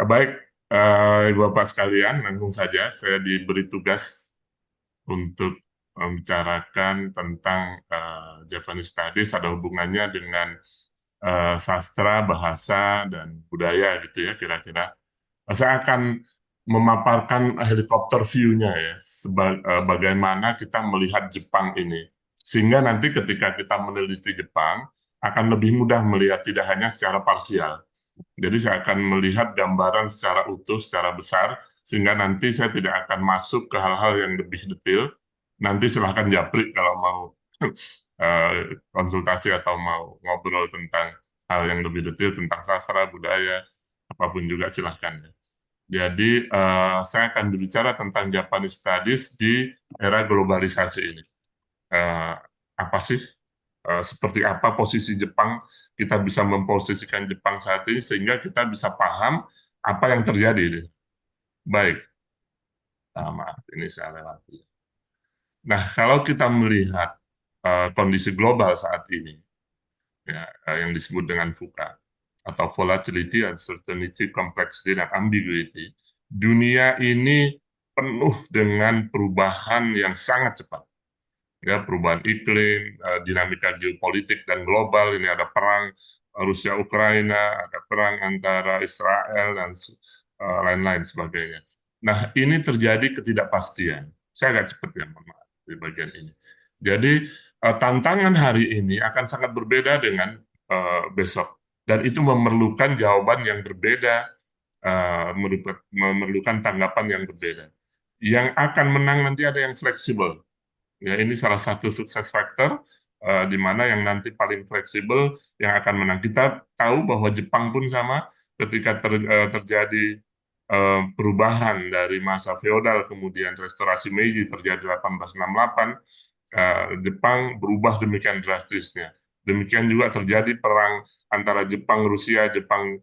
Baik, Ibu Bapak sekalian, langsung saja saya diberi tugas untuk membicarakan tentang Japanese Studies, ada hubungannya dengan sastra, bahasa, dan budaya gitu ya kira-kira. Saya akan memaparkan helikopter view-nya ya, bagaimana kita melihat Jepang ini. Sehingga nanti ketika kita meneliti Jepang, akan lebih mudah melihat tidak hanya secara parsial. Jadi saya akan melihat gambaran secara utuh, secara besar, sehingga nanti saya tidak akan masuk ke hal-hal yang lebih detail. Nanti silahkan japri kalau mau konsultasi atau mau ngobrol tentang hal yang lebih detail tentang sastra, budaya, apapun juga silahkan. Jadi saya akan berbicara tentang Japanese Studies di era globalisasi ini. Eh, apa sih seperti apa posisi Jepang, kita bisa memposisikan Jepang saat ini sehingga kita bisa paham apa yang terjadi. Baik, maaf ini saya lewati. Nah, kalau kita melihat kondisi global saat ini, ya, yang disebut dengan VUCA, atau Volatility, Uncertainty, Complexity, dan Ambiguity, dunia ini penuh dengan perubahan yang sangat cepat. Ya, perubahan iklim, dinamika geopolitik dan global, ini ada perang Rusia Ukraina, ada perang antara Israel dan lain-lain sebagainya. Nah, ini terjadi ketidakpastian. Saya agak cepat ya, mohon maaf di bagian ini. Jadi tantangan hari ini akan sangat berbeda dengan besok, dan itu memerlukan jawaban yang berbeda, memerlukan tanggapan yang berbeda. Yang akan menang nanti ada yang fleksibel. Ya, ini salah satu sukses factor di mana yang nanti paling fleksibel yang akan menang. Kita tahu bahwa Jepang pun sama, ketika terjadi perubahan dari masa feodal kemudian restorasi Meiji terjadi 1868, Jepang berubah demikian drastisnya. Demikian juga terjadi perang antara Jepang Rusia, Jepang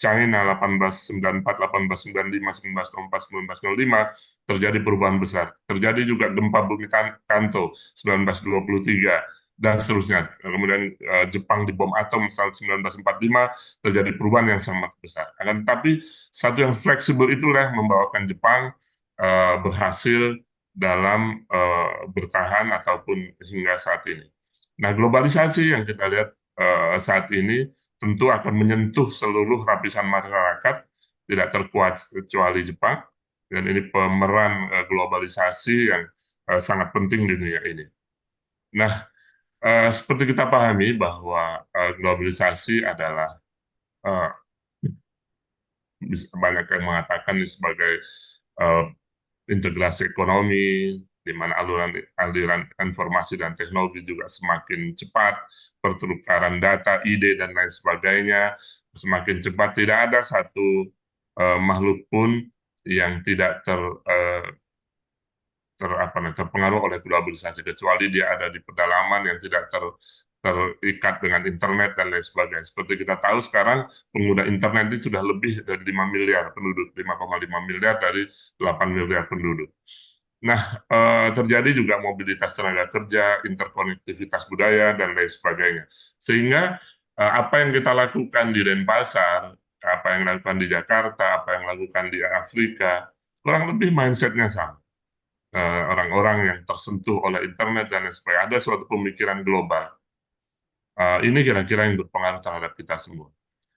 China 1894, 1895, 1904, 1905, terjadi perubahan besar. Terjadi juga gempa bumi Kanto 1923 dan seterusnya. Kemudian Jepang dibom atom tahun 1945, terjadi perubahan yang sangat besar. Akan tetapi satu yang fleksibel itulah yang membawakan Jepang berhasil dalam bertahan ataupun hingga saat ini. Nah, globalisasi yang kita lihat saat ini tentu akan menyentuh seluruh lapisan masyarakat, tidak terkecuali Jepang, dan ini pemeran globalisasi yang sangat penting di dunia ini. Nah, seperti kita pahami bahwa globalisasi adalah uh, banyak yang mengatakan ini sebagai uh, integrasi ekonomi, di mana aliran informasi dan teknologi juga semakin cepat, pertukaran data, ide, dan lain sebagainya semakin cepat. Tidak ada satu makhluk pun yang tidak terpengaruh oleh globalisasi, kecuali dia ada di pedalaman yang tidak terikat dengan internet dan lain sebagainya. Seperti kita tahu sekarang pengguna internet ini sudah lebih dari 5 miliar penduduk, 5,5 miliar dari 8 miliar penduduk. Nah, terjadi juga mobilitas tenaga kerja, interkonektivitas budaya, dan lain sebagainya. Sehingga apa yang kita lakukan di Denpasar, apa yang dilakukan di Jakarta, apa yang dilakukan di Afrika, kurang lebih mindsetnya sama. Orang-orang yang tersentuh oleh internet dan lain sebagainya, ada suatu pemikiran global. Ini kira-kira yang berpengaruh terhadap kita semua.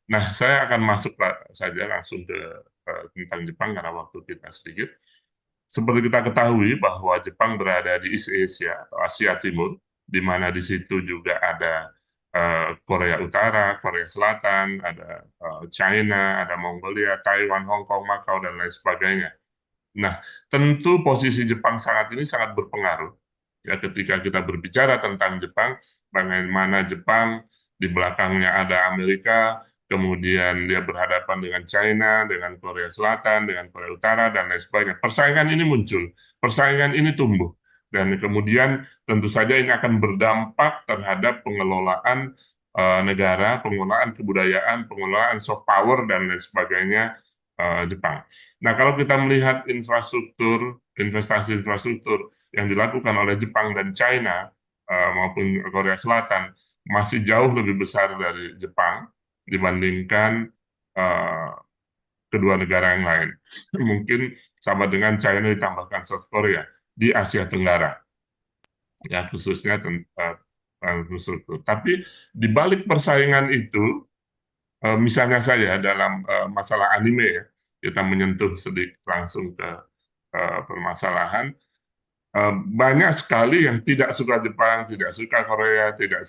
Nah, saya akan masuk saja langsung ke tentang Jepang karena waktu kita sedikit. Seperti kita ketahui bahwa Jepang berada di East Asia atau Asia Timur, di mana di situ juga ada Korea Utara, Korea Selatan, ada China, ada Mongolia, Taiwan, Hong Kong, Macau, dan lain sebagainya. Nah, tentu posisi Jepang saat ini sangat berpengaruh. Ya, ketika kita berbicara tentang Jepang, bagaimana Jepang di belakangnya ada Amerika, kemudian dia berhadapan dengan China, dengan Korea Selatan, dengan Korea Utara, dan lain sebagainya. Persaingan ini muncul, persaingan ini tumbuh. Dan kemudian tentu saja ini akan berdampak terhadap pengelolaan negara, pengelolaan kebudayaan, pengelolaan soft power, dan lain sebagainya Jepang. Nah, kalau kita melihat infrastruktur, investasi infrastruktur yang dilakukan oleh Jepang dan China maupun Korea Selatan masih jauh lebih besar dari Jepang dibandingkan eh, kedua negara yang lain. Mungkin sama dengan China ditambahkan South Korea di Asia Tenggara, ya khususnya khusus itu. Tapi di balik persaingan itu, misalnya saja dalam masalah anime ya, kita menyentuh sedikit langsung ke permasalahan. Banyak sekali yang tidak suka Jepang, tidak suka Korea, tidak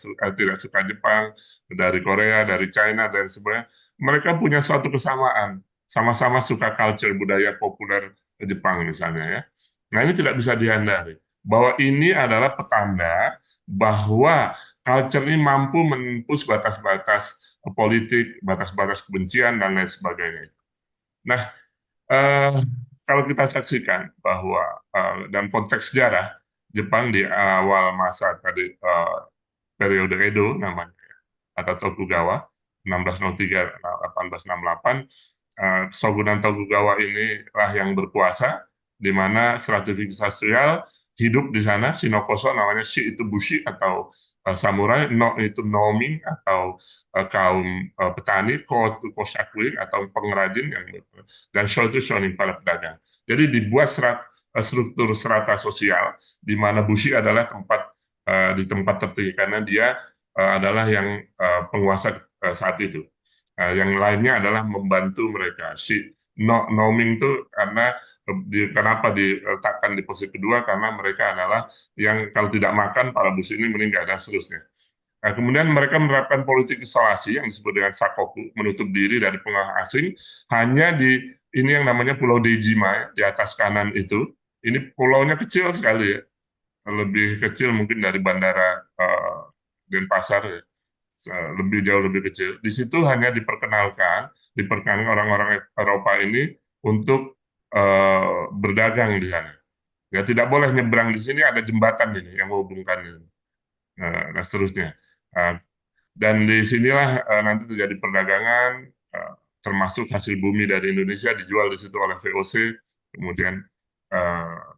suka Jepang, dari Korea, dari China, dan sebagainya. Mereka punya suatu kesamaan, sama-sama suka culture budaya populer Jepang misalnya ya. Nah ini tidak bisa dihindari, bahwa ini adalah petanda bahwa culture ini mampu menembus batas-batas politik, batas-batas kebencian, dan lain sebagainya. Nah, Eh, kalau kita saksikan bahwa dalam konteks sejarah Jepang di awal masa tadi periode Edo namanya atau Tokugawa 1603 1868, Shogunan Tokugawa inilah yang berkuasa, di mana stratifikasi sosial hidup di sana. Shinokoso namanya, shi itu bushi atau samurai, no itu noming atau kaum petani, ko itu koshakuin atau pengrajin, dan sho itu shonin para pedagang. Jadi dibuat struktur strata sosial di mana bushi adalah di tempat tertinggi karena dia adalah yang penguasa saat itu. Yang lainnya adalah membantu mereka. Noming itu karena kenapa diletakkan di posisi kedua, karena mereka adalah yang kalau tidak makan para busi ini meninggal dan seterusnya. Kemudian mereka menerapkan politik isolasi yang disebut dengan sakoku, menutup diri dari pengaruh asing, hanya di ini yang namanya Pulau Dejima ya, di atas kanan itu. Ini pulaunya kecil sekali ya, lebih kecil mungkin dari bandara Denpasar ya, lebih jauh lebih kecil. Di situ hanya diperkenalkan orang-orang Eropa ini untuk berdagang di sana. Ya tidak boleh nyebrang di sini, ada jembatan ini yang menghubungkan ini. Nah, seterusnya. Dan di sinilah nanti terjadi perdagangan, termasuk hasil bumi dari Indonesia dijual di situ oleh VOC, kemudian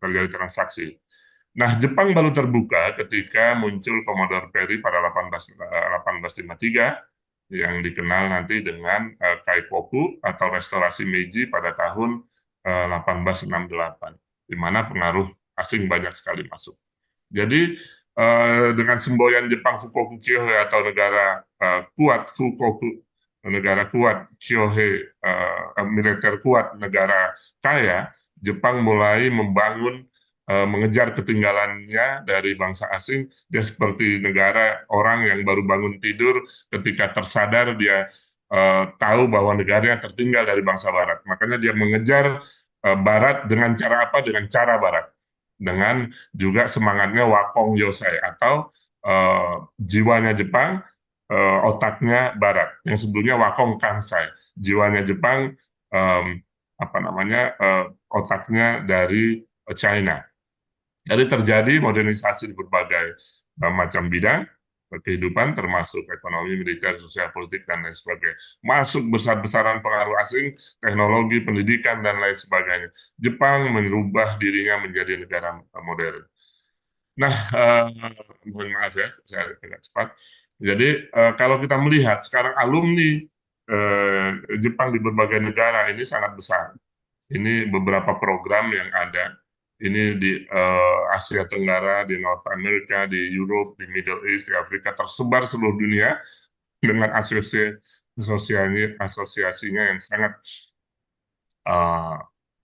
terjadi transaksi. Nah, Jepang baru terbuka ketika muncul Commodore Perry pada 1853, yang dikenal nanti dengan Kaikoku atau restorasi Meiji pada tahun 1868, di mana pengaruh asing banyak sekali masuk. Jadi dengan semboyan Jepang Fukoku Kyohei atau negara kuat, Fukoku negara kuat, Kyohei militer kuat, negara kaya, Jepang mulai membangun mengejar ketinggalannya dari bangsa asing. Dia seperti negara orang yang baru bangun tidur, ketika tersadar dia tahu bahwa negaranya tertinggal dari bangsa Barat. Makanya dia mengejar Barat dengan cara apa? Dengan cara Barat. Dengan juga semangatnya Wakong Yosai atau jiwanya Jepang, otaknya Barat. Yang sebelumnya Wakong Kansai, jiwanya Jepang, otaknya dari China. Jadi terjadi modernisasi di berbagai macam bidang kehidupan, termasuk ekonomi, militer, sosial, politik, dan lain sebagainya. Masuk besar-besaran pengaruh asing, teknologi, pendidikan, dan lain sebagainya. Jepang merubah dirinya menjadi negara modern. Nah, mohon maaf ya, saya agak cepat. Jadi, kalau kita melihat sekarang alumni Jepang di berbagai negara ini sangat besar. Ini beberapa program yang ada. Ini di Asia Tenggara, di North America, di Europe, di Middle East, di Afrika, tersebar seluruh dunia dengan asosiasinya yang sangat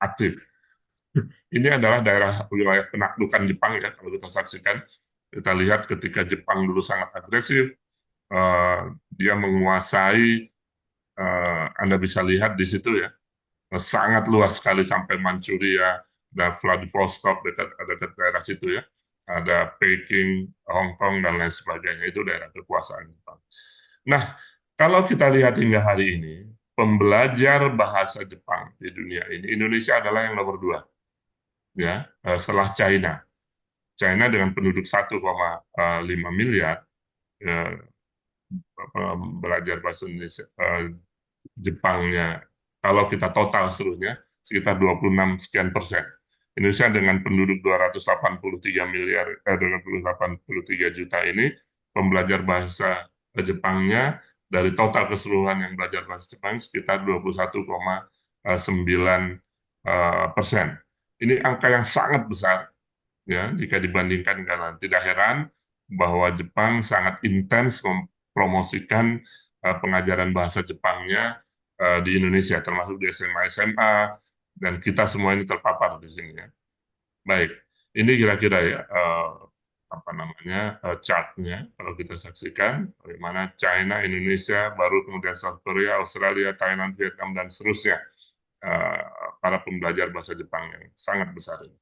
aktif. Ini adalah daerah wilayah penaklukan Jepang ya, kalau kita saksikan. Kita lihat ketika Jepang dulu sangat agresif, dia menguasai, Anda bisa lihat di situ ya, sangat luas sekali sampai Manchuria dan Vladivostok dekat daerah situ ya. Ada Peking, Hong Kong, dan lain sebagainya. Itu daerah kekuasaan Jepang. Nah, kalau kita lihat hingga hari ini, pembelajar bahasa Jepang di dunia ini, Indonesia adalah yang nomor 2. Ya, setelah China. China dengan penduduk 1,5 miliar, belajar bahasa Indonesia, Jepangnya, kalau kita total seluruhnya, sekitar 26 sekian persen. Indonesia dengan penduduk 283 miliar, 283 juta ini, pembelajar bahasa Jepangnya dari total keseluruhan yang belajar bahasa Jepang sekitar 21,5 9%. Ini angka yang sangat besar ya jika dibandingkan dengan tidak heran bahwa Jepang sangat intens mempromosikan pengajaran bahasa Jepangnya di Indonesia termasuk di SMA SMA dan kita semua ini terpapar di sini ya. Baik, ini kira-kira ya apa namanya chartnya kalau kita saksikan bagaimana China, Indonesia, baru kemudian South Korea, Australia, Thailand, Vietnam dan seterusnya eh, para pembelajar bahasa Jepang yang sangat besar ini.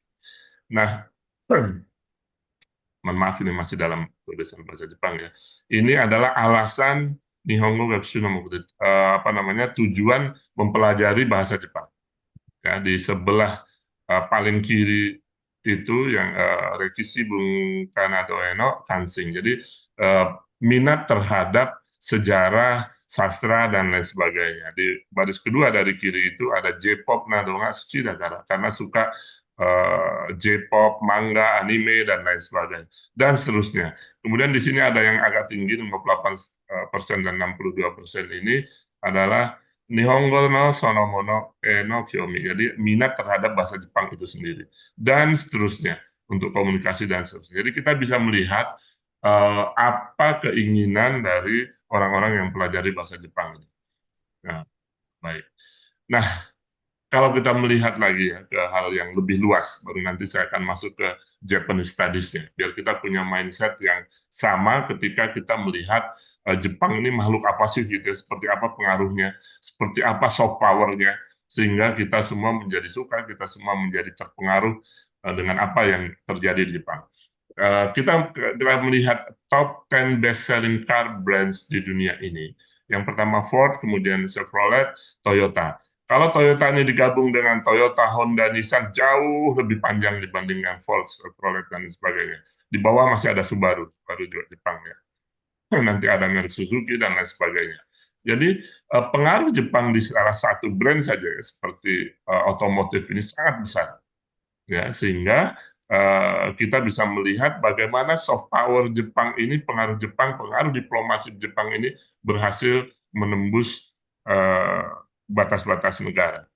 Nah, mohon maaf ini masih dalam tulisan bahasa Jepang ya. Ini adalah alasan Nihongo Gakushu no Mokude, apa namanya tujuan mempelajari bahasa Jepang. Ya, di sebelah paling kiri itu yang Rekishi Bung Kanado Eno Kansing. Jadi minat terhadap sejarah, sastra dan lain sebagainya. Di baris kedua dari kiri itu ada J-pop Nadonga Tsuchidakara karena suka J-pop, manga, anime dan lain sebagainya dan seterusnya. Kemudian di sini ada yang agak tinggi 58% dan 62% ini adalah Nihongo no Sonomono no Kyomi. Jadi minat terhadap bahasa Jepang itu sendiri. Dan seterusnya untuk komunikasi dan seterusnya. Jadi kita bisa melihat apa keinginan dari orang-orang yang pelajari bahasa Jepang ini. Nah, baik. Nah, kalau kita melihat lagi ya ke hal yang lebih luas, baru nanti saya akan masuk ke Japanese Studies-nya, biar kita punya mindset yang sama ketika kita melihat Jepang ini makhluk apa sih gitu ya, seperti apa pengaruhnya, seperti apa soft power-nya, sehingga kita semua menjadi suka, kita semua menjadi terpengaruh dengan apa yang terjadi di Jepang. Kita melihat top 10 best-selling car brands di dunia ini. Yang pertama Ford, kemudian Chevrolet, Toyota. Kalau Toyota ini digabung dengan Toyota, Honda, Nissan jauh lebih panjang dibandingkan Ford, Chevrolet dan sebagainya. Di bawah masih ada Subaru, Subaru juga Jepang ya. Nanti ada merek Suzuki dan lain sebagainya. Jadi pengaruh Jepang di salah satu brand saja ya, seperti otomotif ini sangat besar ya sehingga kita bisa melihat bagaimana soft power Jepang ini, pengaruh Jepang, pengaruh diplomasi Jepang ini berhasil menembus batas-batas negara.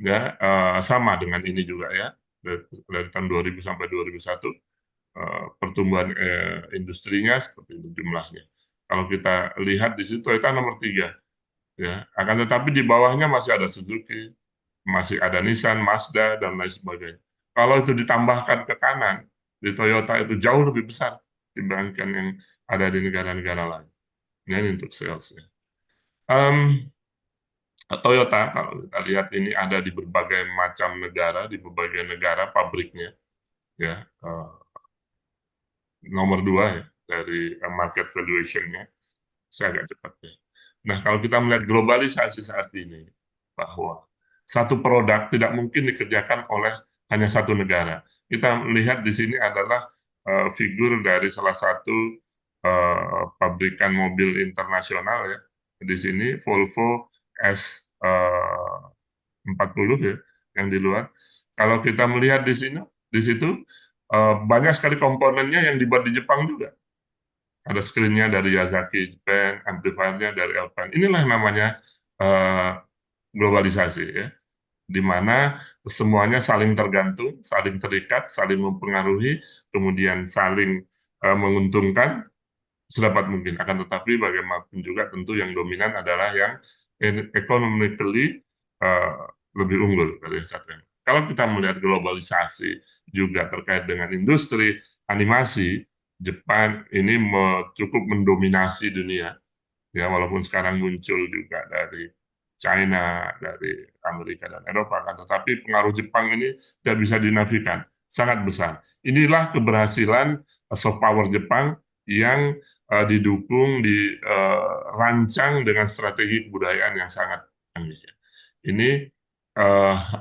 Ya, sama dengan ini juga ya dari tahun 2000 sampai 2001 pertumbuhan industrinya seperti itu jumlahnya. Kalau kita lihat di situ Toyota nomor 3 ya, akan tetapi di bawahnya masih ada Suzuki, masih ada Nissan, Mazda dan lain sebagainya. Kalau itu ditambahkan ke kanan, di Toyota itu jauh lebih besar dibandingkan yang ada di negara-negara lain. Ini untuk salesnya. Toyota, kalau kita lihat ini ada di berbagai macam negara, di berbagai negara pabriknya, ya nomor 2 ya dari market valuation-nya. Saya agak cepat ya. Nah, kalau kita melihat globalisasi saat ini, bahwa satu produk tidak mungkin dikerjakan oleh hanya satu negara. Kita melihat di sini adalah figur dari salah satu pabrikan mobil internasional ya. Di sini Volvo S40 ya, yang di luar. Kalau kita melihat di sini, di situ banyak sekali komponennya yang dibuat di Jepang juga. Ada screen-nya dari Yazaki Japan, amplifier-nya dari Alpan. Inilah namanya uh, globalisasi ya, di mana semuanya saling tergantung, saling terikat, saling mempengaruhi, kemudian saling menguntungkan sedapat mungkin. Akan tetapi bagaimanapun juga tentu yang dominan adalah yang economically lebih unggul dari yang satu. Kalau kita melihat globalisasi juga terkait dengan industri animasi, Jepang ini cukup mendominasi dunia. Ya, walaupun sekarang muncul juga dari China, dari Amerika dan Eropa, kan, tetapi pengaruh Jepang ini tidak bisa dinafikan, sangat besar. Inilah keberhasilan soft power Jepang yang didukung, dirancang dengan strategi kebudayaan yang sangat canggih. Ini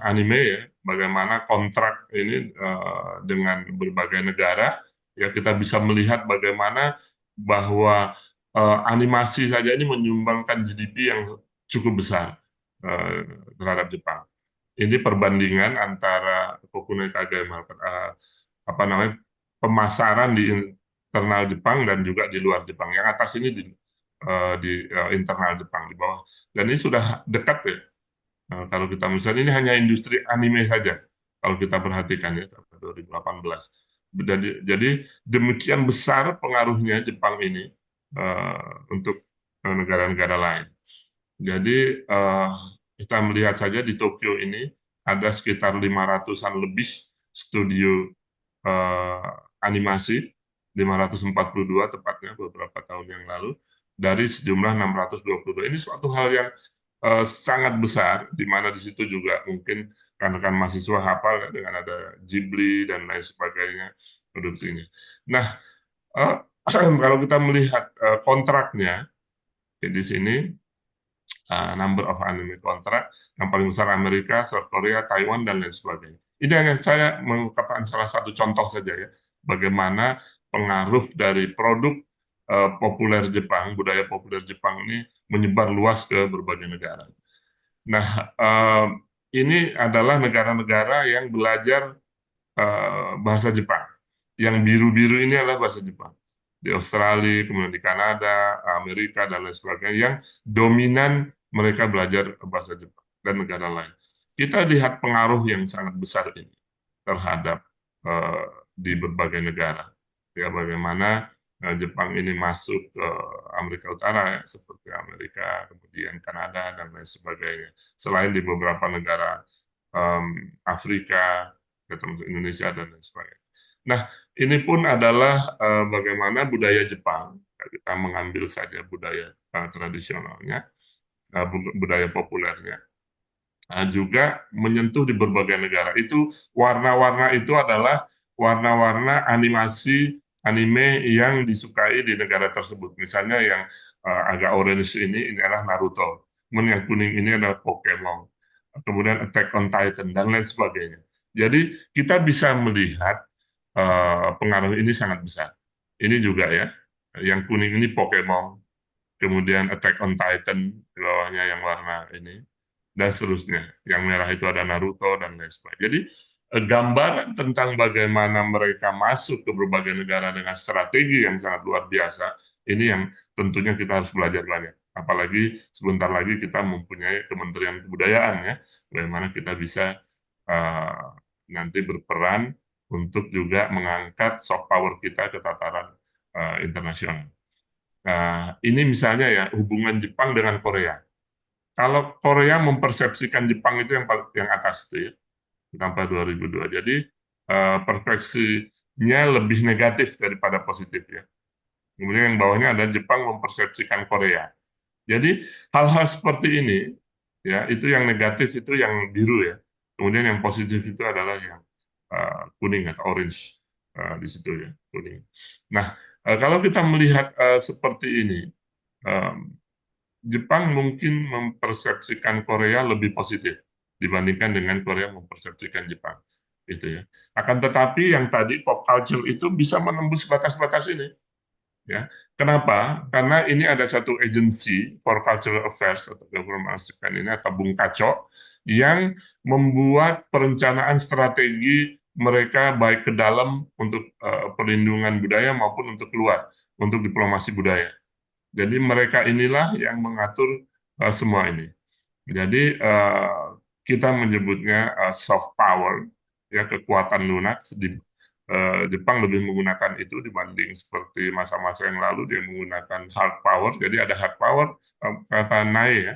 anime ya, bagaimana kontrak ini dengan berbagai negara, ya kita bisa melihat bagaimana bahwa animasi saja ini menyumbangkan GDP yang cukup besar terhadap Jepang. Ini perbandingan antara Kokunai Kage apa namanya pemasaran di internal Jepang dan juga di luar Jepang. Yang atas ini di internal Jepang di bawah. Dan ini sudah dekat ya Kalau kita misalnya ini hanya industri anime saja, kalau kita perhatikan ya sampai 2018. Jadi demikian besar pengaruhnya Jepang ini untuk negara-negara lain. Jadi kita melihat saja di Tokyo ini ada sekitar 500-an lebih studio eh, animasi, 542 tepatnya beberapa tahun yang lalu, dari sejumlah 622. Ini suatu hal yang sangat besar, di mana di situ juga mungkin rekan-rekan mahasiswa hafal ya, dengan ada Ghibli dan lain sebagainya produksinya. Nah, eh, kalau kita melihat kontraknya, ya di sini number of anime kontrak yang paling besar Amerika, South Korea, Taiwan dan lain sebagainya. Ini hanya saya mengungkapkan salah satu contoh saja ya, bagaimana pengaruh dari produk populer Jepang, budaya populer Jepang ini menyebar luas ke berbagai negara. Nah, ini adalah negara-negara yang belajar bahasa Jepang. Yang biru-biru ini adalah bahasa Jepang. Di Australia, kemudian di Kanada, Amerika, dan lain sebagainya, yang dominan mereka belajar bahasa Jepang dan negara lain. Kita lihat pengaruh yang sangat besar ini terhadap eh, di berbagai negara. Ya, bagaimana Jepang ini masuk ke Amerika Utara, ya, seperti Amerika, kemudian Kanada, dan lain sebagainya. Selain di beberapa negara Afrika, termasuk Indonesia dan lain sebagainya. Nah, ini pun adalah bagaimana budaya Jepang, kita mengambil saja budaya tradisionalnya, budaya populernya, juga menyentuh di berbagai negara. Itu warna-warna itu adalah warna-warna animasi anime yang disukai di negara tersebut. Misalnya yang agak orange ini adalah Naruto, kemudian yang kuning ini adalah Pokemon, kemudian Attack on Titan dan lain sebagainya. Jadi kita bisa melihat pengaruh ini sangat besar. Ini juga ya, yang kuning ini Pokemon, kemudian Attack on Titan di bawahnya yang warna ini, dan seterusnya. Yang merah itu ada Naruto dan lain sebagainya. Jadi gambaran tentang bagaimana mereka masuk ke berbagai negara dengan strategi yang sangat luar biasa, ini yang tentunya kita harus belajar banyak. Apalagi sebentar lagi kita mempunyai Kementerian Kebudayaan ya, bagaimana kita bisa uh, nanti berperan untuk juga mengangkat soft power kita ke tataran internasional. Nah, ini misalnya ya hubungan Jepang dengan Korea. Kalau Korea mempersepsikan Jepang itu yang atas itu ya, sampai 2002. Jadi persepsinya lebih negatif daripada positif ya. Kemudian yang bawahnya ada Jepang mempersepsikan Korea. Jadi hal-hal seperti ini ya itu yang negatif itu yang biru ya. Kemudian yang positif itu adalah yang kuning atau orange di situ ya kuning. Nah kalau kita melihat seperti ini, Jepang mungkin mempersepsikan Korea lebih positif dibandingkan dengan Korea mempersepsikan Jepang. Itu ya. Akan tetapi yang tadi pop culture itu bisa menembus batas-batas ini. Ya. Kenapa? Karena ini ada satu agensi for cultural affairs atau government ini atau Bung Kaco yang membuat perencanaan strategi mereka baik ke dalam untuk perlindungan budaya maupun untuk keluar untuk diplomasi budaya. Jadi mereka inilah yang mengatur semua ini. Jadi kita menyebutnya soft power, ya kekuatan lunak. Di Jepang lebih menggunakan itu dibanding seperti masa-masa yang lalu dia menggunakan hard power. Jadi ada hard power, kata Nae ya,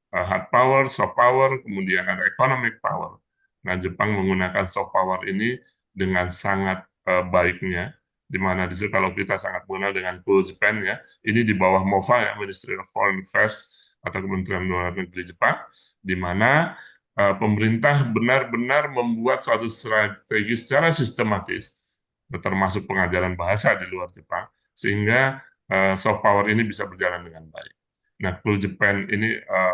hard power, soft power, kemudian ada economic power. Nah, Jepang menggunakan soft power ini dengan sangat baiknya, di mana di situ kalau kita sangat mengenal dengan Cool Japan ya, ini di bawah MOFA ya, Ministry of Foreign Affairs atau Kementerian Luar Negeri Jepang, di mana pemerintah benar-benar membuat suatu strategi secara sistematis, termasuk pengajaran bahasa di luar Jepang, sehingga soft power ini bisa berjalan dengan baik. Nah, Cool Japan ini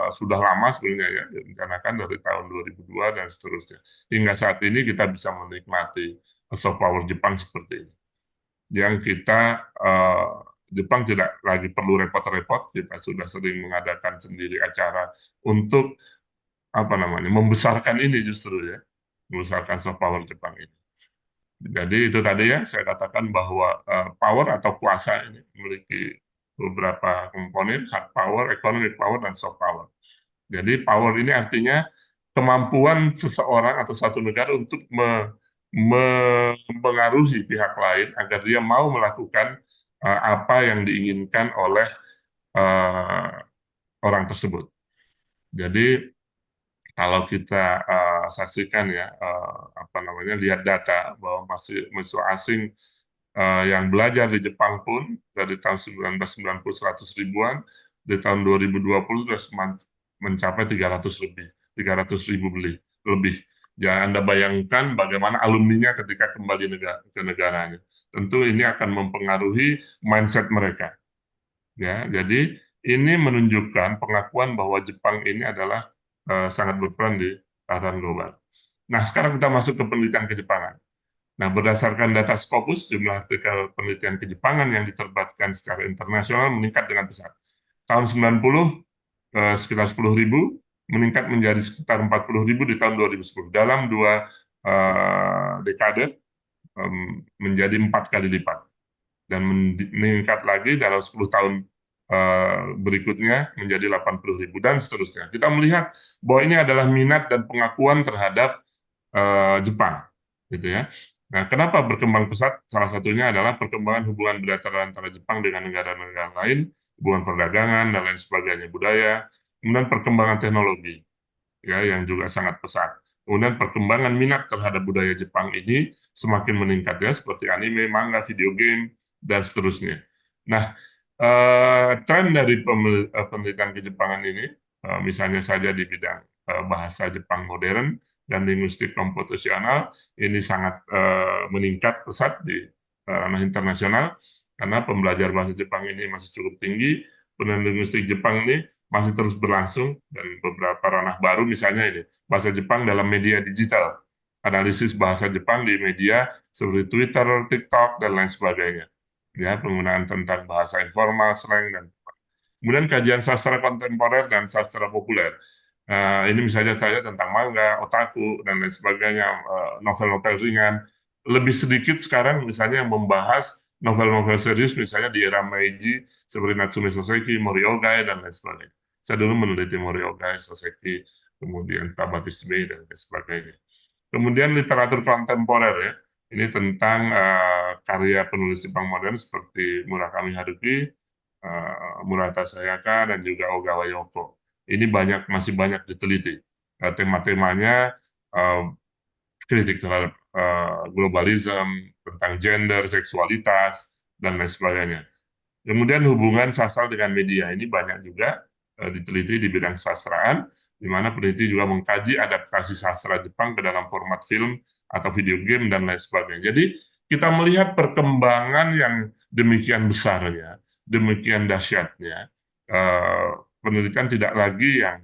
sudah lama sebenarnya ya, direncanakan dari tahun 2002 dan seterusnya. Hingga saat ini kita bisa menikmati soft power Jepang seperti ini. Yang kita, Jepang tidak lagi perlu repot-repot, kita sudah sering mengadakan sendiri acara untuk apa namanya membesarkan ini justru ya, membesarkan soft power Jepang ini. Jadi itu tadi ya saya katakan bahwa power atau kuasa ini memiliki beberapa komponen, hard power, economic power, dan soft power. Jadi power ini artinya kemampuan seseorang atau satu negara untuk mempengaruhi pihak lain agar dia mau melakukan apa yang diinginkan oleh uh, orang tersebut. Jadi kalau kita saksikan ya, apa namanya, lihat data bahwa mahasiswa asing yang belajar di Jepang pun dari tahun 1990 100 ribuan, di tahun 2020 sudah mencapai 300 lebih, 300 ribu lebih. Ya, Anda bayangkan bagaimana alumninya ketika kembali ke negaranya. Tentu ini akan mempengaruhi mindset mereka. Ya, jadi ini menunjukkan pengakuan bahwa Jepang ini adalah sangat berperan di tataran global. Nah, sekarang kita masuk ke penelitian Kejepangan. Nah, berdasarkan data Scopus, jumlah artikel penelitian Kejepangan yang diterbitkan secara internasional meningkat dengan pesat. Tahun 90, sekitar 10.000, meningkat menjadi sekitar 40.000 di tahun 2010. Dalam 2 dekade, menjadi 4 kali lipat. Dan meningkat lagi dalam 10 tahun berikutnya menjadi 80.000 dan seterusnya. Kita melihat bahwa ini adalah minat dan pengakuan terhadap Jepang, gitu ya. Nah, kenapa berkembang pesat? Salah satunya adalah perkembangan hubungan bilateral antara Jepang dengan negara-negara lain, hubungan perdagangan dan lain sebagainya, budaya, kemudian perkembangan teknologi, ya, yang juga sangat pesat. Kemudian perkembangan minat terhadap budaya Jepang ini semakin meningkat ya, seperti anime, manga, video game, dan seterusnya. Nah, tren dari penelitian Kejepangan ini, misalnya saja di bidang bahasa Jepang modern dan linguistik komputasional, ini sangat meningkat pesat di ranah internasional, karena pembelajar bahasa Jepang ini masih cukup tinggi, penelitian linguistik Jepang ini masih terus berlangsung, dan beberapa ranah baru misalnya ini, bahasa Jepang dalam media digital, analisis bahasa Jepang di media seperti Twitter, TikTok, dan lain sebagainya. Ya, penggunaan tentang bahasa informal, slang, dan kemudian kajian sastra kontemporer dan sastra populer. Ini misalnya saya tentang manga, otaku, dan lain sebagainya, novel-novel ringan. Lebih sedikit sekarang misalnya yang membahas novel-novel serius, misalnya di era Meiji, seperti Natsume Soseki, Moriogai, dan lain sebagainya. Saya dulu meneliti Moriogai, Soseki, kemudian Tabatisme, dan lain sebagainya. Kemudian literatur kontemporer ya, ini tentang karya penulis Jepang modern seperti Murakami Haruki, Murata Sayaka, dan juga Ogawa Yoko. Ini masih banyak diteliti. Tema-temanya kritik terhadap globalisme, tentang gender, seksualitas, dan lain sebagainya. Kemudian hubungan sastra dengan media ini banyak juga diteliti di bidang sastraan, di mana peneliti juga mengkaji adaptasi sastra Jepang ke dalam format film atau video game dan lain sebagainya. Jadi kita melihat perkembangan yang demikian besarnya, demikian dahsyatnya, penelitian tidak lagi yang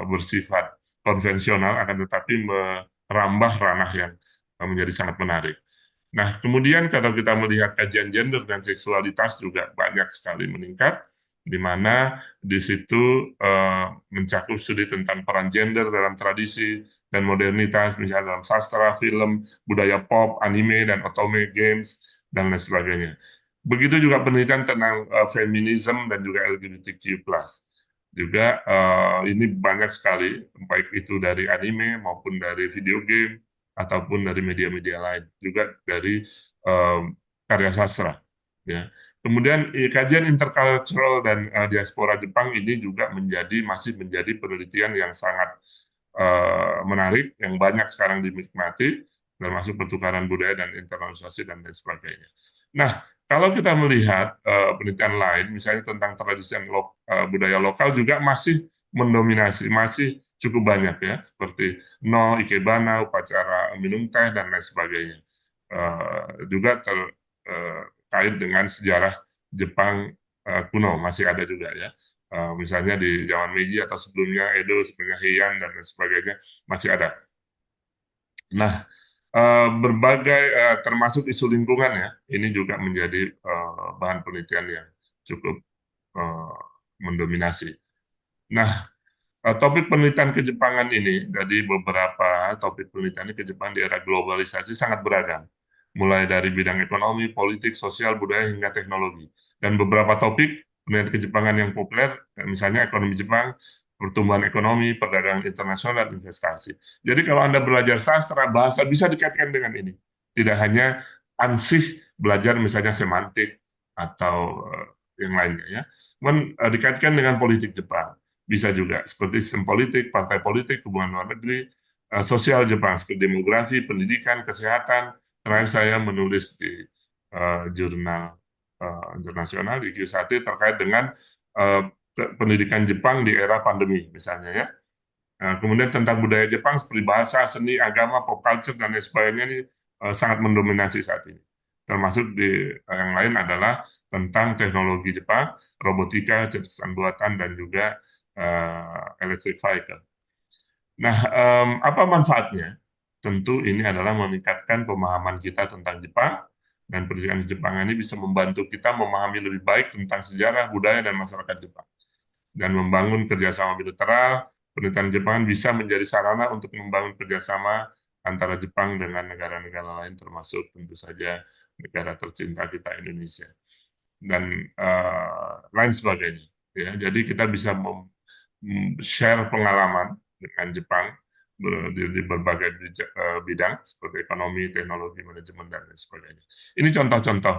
bersifat konvensional, akan tetapi merambah ranah yang menjadi sangat menarik. Nah, kemudian kalau kita melihat kajian gender dan seksualitas juga banyak sekali meningkat, di mana di situ mencakup studi tentang peran gender dalam tradisi dan modernitas, misalnya dalam sastra, film, budaya pop, anime, dan otome games, dan lain sebagainya. Begitu juga penelitian tentang feminisme dan juga LGBTQ+. Juga ini banyak sekali, baik itu dari anime maupun dari video game, ataupun dari media-media lain, juga dari karya sastra. Ya. Kemudian kajian intercultural dan diaspora Jepang ini juga masih menjadi penelitian yang sangat menarik, yang banyak sekarang dinikmati, termasuk pertukaran budaya dan internalisasi dan lain sebagainya. Nah, kalau kita melihat penelitian lain, misalnya tentang tradisi budaya lokal juga masih mendominasi, masih cukup banyak ya, seperti ikebana, upacara minum teh, dan lain sebagainya. Juga terkait dengan sejarah Jepang kuno, masih ada juga ya. Misalnya di zaman Meiji atau sebelumnya Edo, sebelumnya Heian, dan lain sebagainya, masih ada. Nah, berbagai termasuk isu lingkungan ya, ini juga menjadi bahan penelitian yang cukup mendominasi. Nah, topik penelitian Kejepangan ini, dari beberapa topik penelitian Kejepangan di era globalisasi sangat beragam, mulai dari bidang ekonomi, politik, sosial, budaya, hingga teknologi. Dan beberapa topik penelitian Kejepangan yang populer, misalnya ekonomi Jepang, pertumbuhan ekonomi, perdagangan internasional, dan investasi. Jadi kalau Anda belajar sastra, bahasa bisa dikaitkan dengan ini. Tidak hanya ansih belajar misalnya semantik atau yang lainnya ya. Dikaitkan dengan politik Jepang. Bisa juga seperti sistem politik, partai politik, hubungan luar negeri, sosial Jepang seperti demografi, pendidikan, kesehatan. Terakhir saya menulis di jurnal internasional di Q1 terkait dengan pendidikan Jepang di era pandemi misalnya ya. Kemudian tentang budaya Jepang seperti bahasa, seni, agama, pop culture dan lain sebagainya ini sangat mendominasi saat ini. Termasuk di yang lain adalah tentang teknologi Jepang, robotika, cerdasan buatan dan juga electric vehicle. Nah, apa manfaatnya? Tentu ini adalah meningkatkan pemahaman kita tentang Jepang, dan pendidikan Jepang ini bisa membantu kita memahami lebih baik tentang sejarah, budaya, dan masyarakat Jepang. Dan membangun kerjasama bilateral, pendidikan Jepang bisa menjadi sarana untuk membangun kerjasama antara Jepang dengan negara-negara lain, termasuk tentu saja negara tercinta kita Indonesia. Dan lain sebagainya. Ya, jadi kita bisa share pengalaman dengan Jepang di berbagai bidang seperti ekonomi, teknologi, manajemen, dan lain sebagainya. Ini contoh-contoh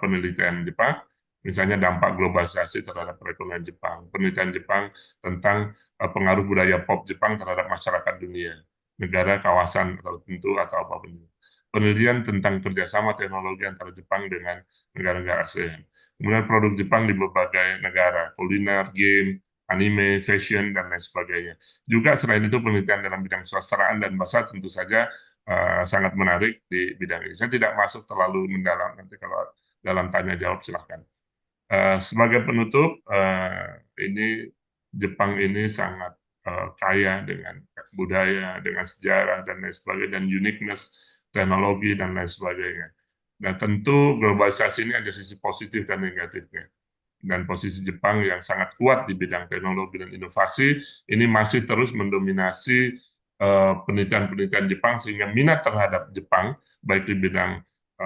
penelitian Jepang, misalnya dampak globalisasi terhadap perekonomian Jepang, penelitian Jepang tentang pengaruh budaya pop Jepang terhadap masyarakat dunia, negara, kawasan tertentu, atau apapun. Penelitian tentang kerjasama teknologi antara Jepang dengan negara-negara ASEAN. Kemudian produk Jepang di berbagai negara, kuliner, game, anime, fashion, dan lain sebagainya. Juga selain itu penelitian dalam bidang kesusastraan dan bahasa tentu saja sangat menarik di bidang ini. Saya tidak masuk terlalu mendalam, nanti kalau dalam tanya jawab silahkan. Sebagai penutup, ini Jepang ini sangat kaya dengan budaya, dengan sejarah, dan lain sebagainya, dan uniqueness, teknologi, dan lain sebagainya. Nah, tentu globalisasi ini ada sisi positif dan negatifnya. Dan posisi Jepang yang sangat kuat di bidang teknologi dan inovasi ini masih terus mendominasi penelitian-penelitian Jepang, sehingga minat terhadap Jepang baik di bidang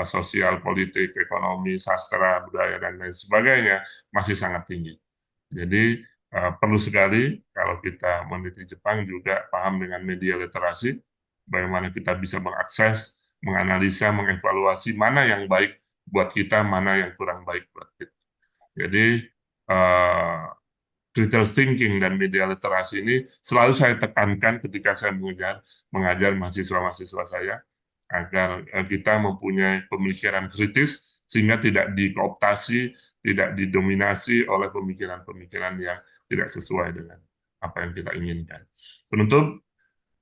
sosial, politik, ekonomi, sastra, budaya, dan lain sebagainya masih sangat tinggi. Jadi perlu sekali kalau kita meneliti Jepang juga paham dengan media literasi, bagaimana kita bisa mengakses, menganalisa, mengevaluasi mana yang baik buat kita, mana yang kurang baik buat kita. Jadi critical thinking dan media literasi ini selalu saya tekankan ketika saya mengajar mahasiswa-mahasiswa saya, agar kita mempunyai pemikiran kritis sehingga tidak dikooptasi, tidak didominasi oleh pemikiran-pemikiran yang tidak sesuai dengan apa yang kita inginkan. Penutup,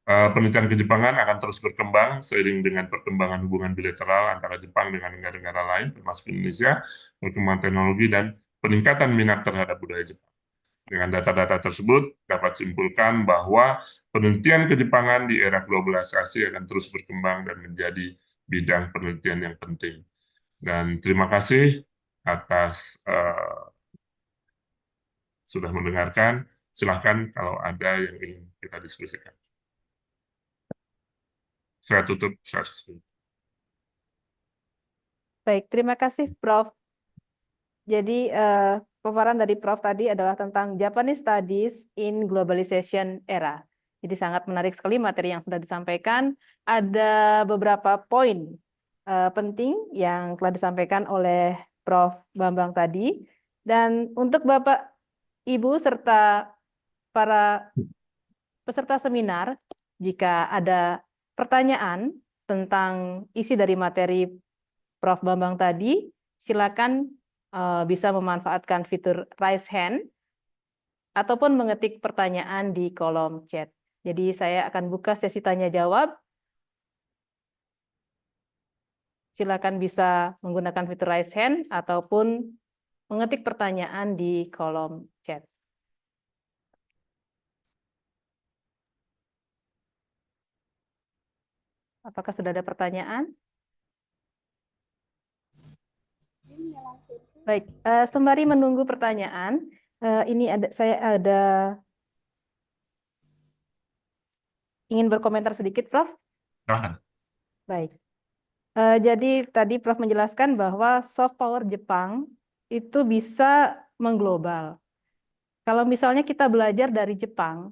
penelitian kejepangan akan terus berkembang seiring dengan perkembangan hubungan bilateral antara Jepang dengan negara-negara lain, termasuk Indonesia, perkembangan teknologi, dan peningkatan minat terhadap budaya Jepang. Dengan data-data tersebut, dapat simpulkan bahwa penelitian kejepangan di era globalisasi akan terus berkembang dan menjadi bidang penelitian yang penting. Dan terima kasih atas sudah mendengarkan. Silahkan kalau ada yang ingin kita diskusikan. Saya tutup sesi. Baik, terima kasih Prof. Jadi paparan dari Prof tadi adalah tentang Japanese Studies in Globalization Era. Jadi sangat menarik sekali materi yang sudah disampaikan. Ada beberapa poin penting yang telah disampaikan oleh Prof. Bambang tadi. Dan untuk Bapak, Ibu, serta para peserta seminar, jika ada pertanyaan tentang isi dari materi Prof. Bambang tadi, silakan bisa memanfaatkan fitur raise hand ataupun mengetik pertanyaan di kolom chat. Jadi saya akan buka sesi tanya jawab. Silakan bisa menggunakan fitur raise hand ataupun mengetik pertanyaan di kolom chat. Apakah sudah ada pertanyaan? Baik, sembari menunggu pertanyaan, ini saya ingin berkomentar sedikit, Prof. Silahkan. Baik. Jadi tadi Prof menjelaskan bahwa soft power Jepang itu bisa mengglobal. Kalau misalnya kita belajar dari Jepang,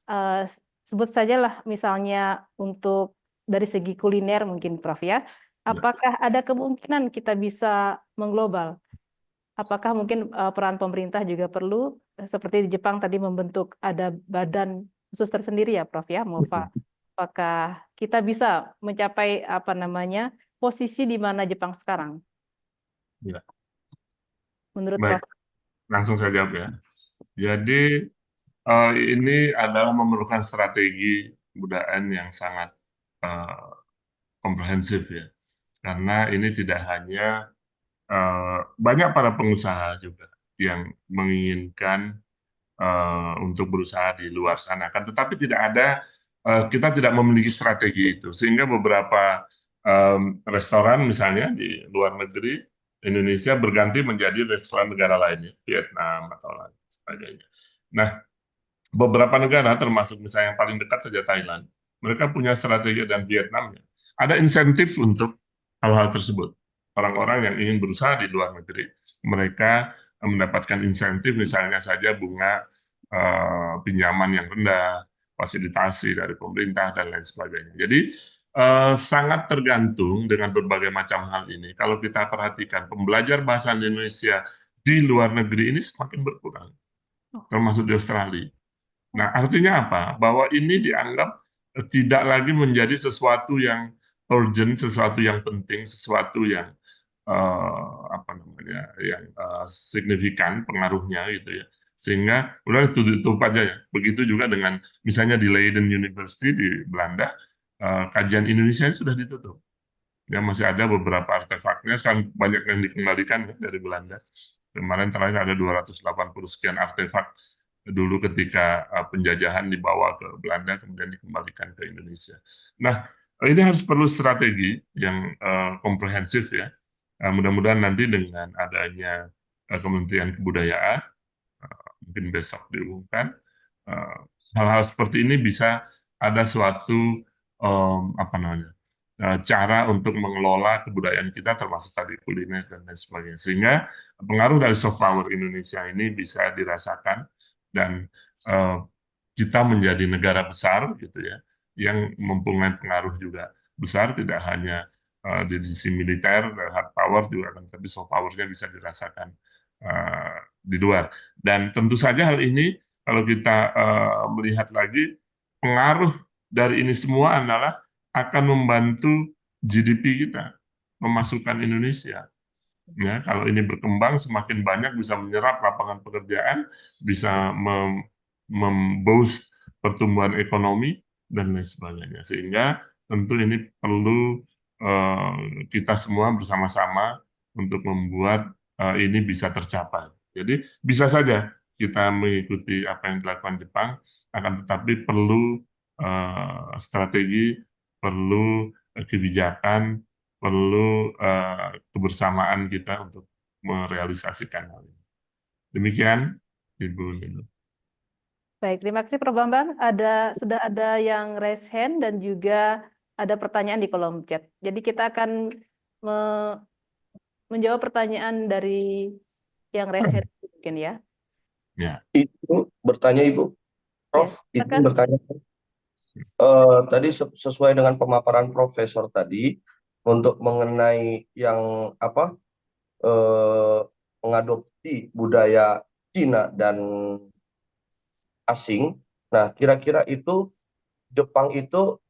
eh, sebut sajalah misalnya untuk dari segi kuliner mungkin Prof ya, Ya. apakah ada kemungkinan kita bisa mengglobal? Apakah mungkin peran pemerintah juga perlu seperti di Jepang tadi membentuk ada badan khusus tersendiri ya Prof ya, MOFA. Apakah kita bisa mencapai apa namanya posisi di mana Jepang sekarang? Ya. Menurut Baik, Prof? langsung saya jawab ya. Jadi ini adalah memerlukan strategi kebudayaan yang sangat eh, komprehensif ya. Karena ini tidak hanya banyak para pengusaha juga yang menginginkan untuk berusaha di luar sana kan, tetapi tidak ada kita tidak memiliki strategi itu sehingga beberapa restoran misalnya di luar negeri Indonesia berganti menjadi restoran negara lainnya, Vietnam atau lain sebagainya. Nah, beberapa negara termasuk misalnya yang paling dekat saja Thailand, mereka punya strategi dan Vietnam ya. Ada insentif untuk hal-hal tersebut. Orang-orang yang ingin berusaha di luar negeri, mereka mendapatkan insentif misalnya saja bunga pinjaman yang rendah, fasilitasi dari pemerintah dan lain sebagainya. Jadi sangat tergantung dengan berbagai macam hal ini. Kalau kita perhatikan pembelajar bahasa Indonesia di luar negeri ini semakin berkurang, termasuk di Australia. Nah, artinya apa? Bahwa ini dianggap tidak lagi menjadi sesuatu yang urgent, sesuatu yang penting, sesuatu yang apa namanya, yang signifikan pengaruhnya gitu ya. Sehingga udah tutup aja ya. Begitu juga dengan misalnya di Leiden University di Belanda, kajian Indonesia sudah ditutup. Ya masih ada beberapa artefaknya, sekarang banyak yang dikembalikan ya, dari Belanda. Kemarin terakhir ada 280 sekian artefak dulu ketika penjajahan dibawa ke Belanda kemudian dikembalikan ke Indonesia. Nah, ini harus perlu strategi yang komprehensif ya. Mudah-mudahan nanti dengan adanya Kementerian Kebudayaan mungkin besok diumumkan eh, hal-hal seperti ini bisa ada suatu apa namanya cara untuk mengelola kebudayaan kita termasuk tadi kuliner dan lain sebagainya sehingga pengaruh dari soft power Indonesia ini bisa dirasakan dan eh, kita menjadi negara besar gitu ya yang mempunyai pengaruh juga besar tidak hanya di sisi militer dan hard power juga kan tapi soft powernya bisa dirasakan di luar dan tentu saja hal ini kalau kita melihat lagi pengaruh dari ini semua adalah akan membantu GDP kita memasukkan Indonesia. Ya, kalau ini berkembang semakin banyak bisa menyerap lapangan pekerjaan, bisa memboost pertumbuhan ekonomi dan lain sebagainya. Sehingga tentu ini perlu kita semua bersama-sama untuk membuat ini bisa tercapai. Jadi bisa saja kita mengikuti apa yang dilakukan Jepang, akan tetapi perlu strategi, perlu kebijakan, perlu kebersamaan kita untuk merealisasikan hal ini. Demikian, Ibu Nilo. Baik, terima kasih Prof. Bambang. Sudah ada yang raise hand dan juga ada pertanyaan di kolom chat. Jadi kita akan menjawab pertanyaan dari yang raise hand mungkin ya. Ya, Ibu bertanya, Ibu. Ya, Prof, izin silakan. bertanya. Tadi sesuai dengan pemaparan Profesor tadi untuk mengenai yang apa mengadopsi budaya Cina dan asing. Nah, kira-kira itu Jepang itu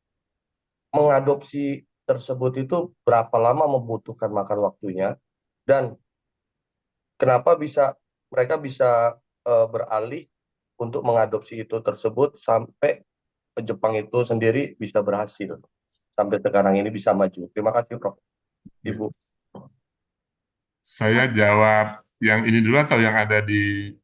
mengadopsi tersebut itu berapa lama membutuhkan makan waktunya dan kenapa mereka bisa beralih untuk mengadopsi itu tersebut sampai Jepang itu sendiri bisa berhasil sampai sekarang ini bisa maju. Terima kasih, Prof. Ibu. saya jawab yang ini dulu atau yang ada di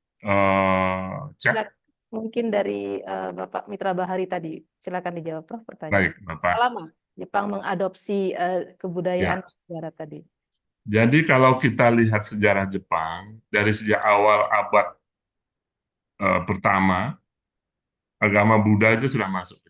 chat? Silakan. Mungkin dari Bapak Mitra Bahari tadi. Silakan dijawab Prof pertanyaan. Baik, Bapak. Berapa lama Jepang mengadopsi kebudayaan Ya, negara tadi? jadi kalau kita lihat sejarah Jepang, dari sejak awal abad pertama, agama Buddha itu sudah masuk.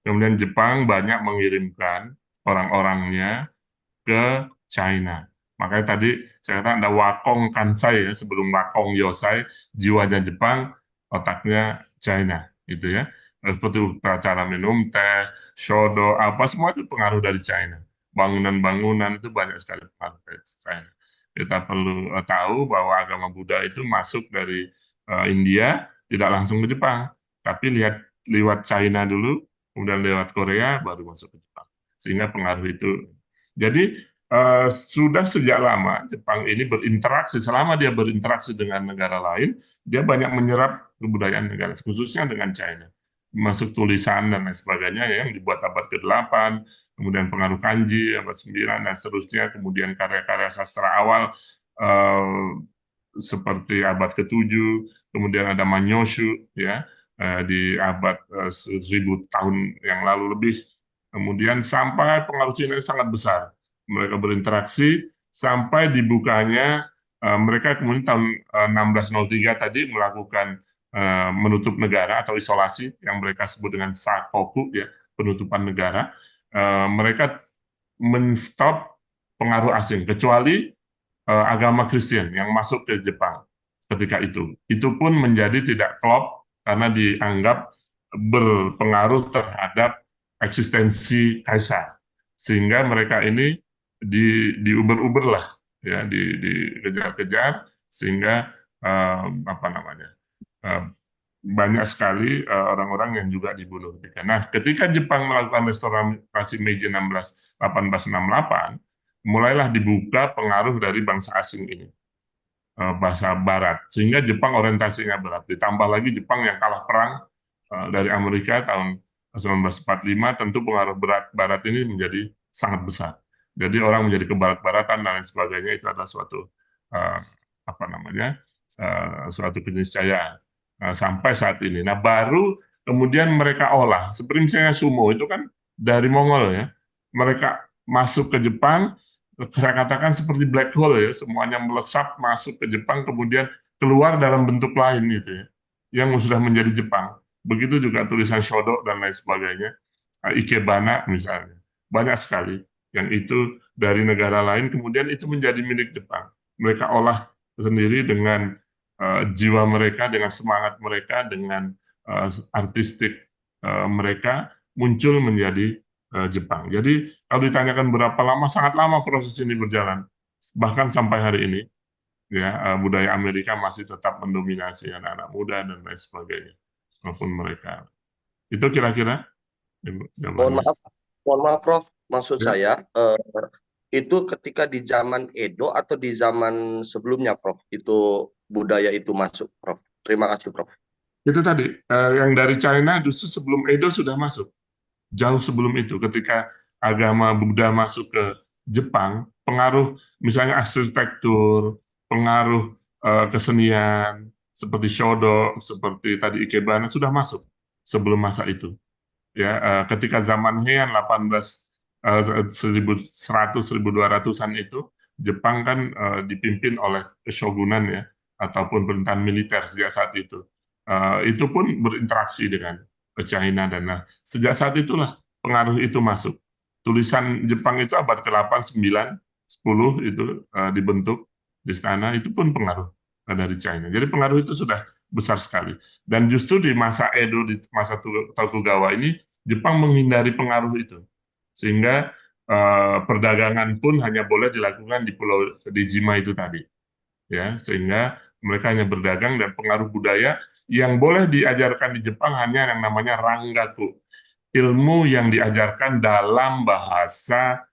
Kemudian Jepang banyak mengirimkan orang-orangnya ke China. Makanya tadi saya katakan ada Wakong Kansai ya, sebelum Wakong Yosai, jiwanya Jepang, otaknya China, gitu ya. Seperti cara minum teh, shodo, apa semua itu pengaruh dari China. Bangunan-bangunan itu banyak sekali pengaruh dari China. Kita perlu tahu bahwa agama Buddha itu masuk dari India, tidak langsung ke Jepang, tapi lihat lewat China dulu, kemudian lewat Korea, baru masuk ke Jepang. Sehingga pengaruh itu. Jadi sudah sejak lama Jepang ini berinteraksi, selama dia berinteraksi dengan negara lain, dia banyak menyerap kebudayaan negara, khususnya dengan China. Masuk tulisan dan lain sebagainya ya, yang dibuat abad ke-8, kemudian pengaruh kanji, abad 9, dan seterusnya, kemudian karya-karya sastra awal, eh, seperti abad ke-7, kemudian ada Manyoshu, ya, di abad 1000 tahun yang lalu lebih, kemudian sampai pengaruh Cina sangat besar. Mereka berinteraksi sampai dibukanya mereka kemudian tahun 1603 tadi melakukan menutup negara atau isolasi yang mereka sebut dengan sakoku ya, penutupan negara. Mereka menstop pengaruh asing kecuali agama Kristen yang masuk ke Jepang ketika itu. Itu pun menjadi tidak klop karena dianggap berpengaruh terhadap eksistensi kaisar. Sehingga mereka ini diuber-uber lah, ya, dikejar-kejar sehingga apa namanya banyak sekali orang-orang yang juga dibunuh. Nah, ketika Jepang melakukan restorasi Meiji 1868, mulailah dibuka pengaruh dari bangsa asing ini, bahasa Barat, sehingga Jepang orientasinya berat. Ditambah lagi Jepang yang kalah perang dari Amerika tahun 1945, tentu pengaruh Barat ini menjadi sangat besar. Jadi orang menjadi kebarat-baratan dan lain sebagainya itu adalah suatu apa namanya suatu keniscayaan sampai saat ini. Nah baru kemudian mereka olah, seperti misalnya sumo itu kan dari Mongol ya, mereka masuk ke Jepang, saya katakan seperti black hole ya, semuanya melesat masuk ke Jepang kemudian keluar dalam bentuk lain gitu ya, yang sudah menjadi Jepang. Begitu juga tulisan Shodo dan lain sebagainya, Ikebana misalnya, banyak sekali yang itu dari negara lain kemudian itu menjadi milik Jepang. Mereka olah sendiri dengan jiwa mereka, dengan semangat mereka, dengan artistik mereka muncul menjadi Jepang. Jadi kalau ditanyakan berapa lama, sangat lama proses ini berjalan. Bahkan sampai hari ini, ya budaya Amerika masih tetap mendominasi anak-anak muda dan lain sebagainya, maupun mereka. Itu kira-kira Mohon jawabannya. maaf, mohon maaf, Prof. Maksud Ya. saya itu ketika di zaman Edo atau di zaman sebelumnya, Prof. Itu budaya itu masuk, Prof. Terima kasih, Prof. Itu tadi, yang dari China justru sebelum Edo sudah masuk. Jauh sebelum itu, ketika agama Buddha masuk ke Jepang, pengaruh misalnya arsitektur, pengaruh kesenian, seperti Shodo, seperti tadi Ikebana, sudah masuk sebelum masa itu. Ya, ketika zaman Heian 1100 1200-an itu, Jepang kan dipimpin oleh shogunan ya, ataupun pemerintahan militer sejak saat itu. Itu pun berinteraksi dengan China dan sejak saat itulah pengaruh itu masuk. Tulisan Jepang itu abad ke-8, 9, 10 itu dibentuk di sana, itu pun pengaruh dari China. Jadi pengaruh itu sudah besar sekali. Dan justru di masa Edo, di masa Tokugawa ini, Jepang menghindari pengaruh itu. Sehingga perdagangan pun hanya boleh dilakukan di Pulau di Jima itu tadi. Ya, sehingga mereka hanya berdagang dan pengaruh budaya yang boleh diajarkan di Jepang hanya yang namanya Ranggaku. Ilmu yang diajarkan dalam bahasa